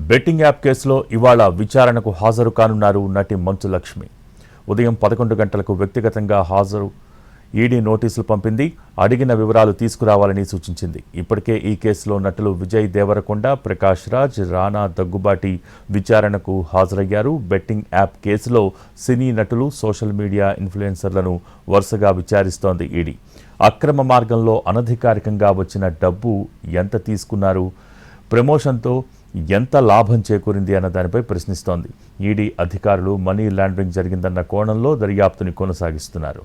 Betting app కేసులో ఇవాళ విచారణకు హాజరు కానున్నారు నటి మంచు లక్ష్మి. ఉదయం 11 గంటలకు వ్యక్తిగతంగా హాజరు ఈడీ నోటీసులు పంపింది. అడిగిన వివరాలు తీసుకురావాలని సూచించింది. ఇప్పటికే ఈ కేసులో నటులు విజయ్ దేవరకొండ, ప్రకాష్ రాజ్, రానా దగ్గుబాటి విచారణకు హాజరయ్యారు. బెట్టింగ్ యాప్ కేసులో సినీ నటులు, సోషల్ మీడియా ఇన్ఫ్లుయెన్సర్లను వరుసగా విచారిస్తోంది ఈడీ. అక్రమ మార్గంలో అనధికారికంగా వచ్చిన డబ్బు ఎంత తీసుకున్నారు, ప్రమోషన్తో ఎంత లాభం చేకూరింది అన్న దానిపై ప్రశ్నిస్తోంది. ఈడీ అధికారులు మనీ లాండరింగ్ జరిగిందన్న కోణంలో దర్యాప్తుని కొనసాగిస్తున్నారు.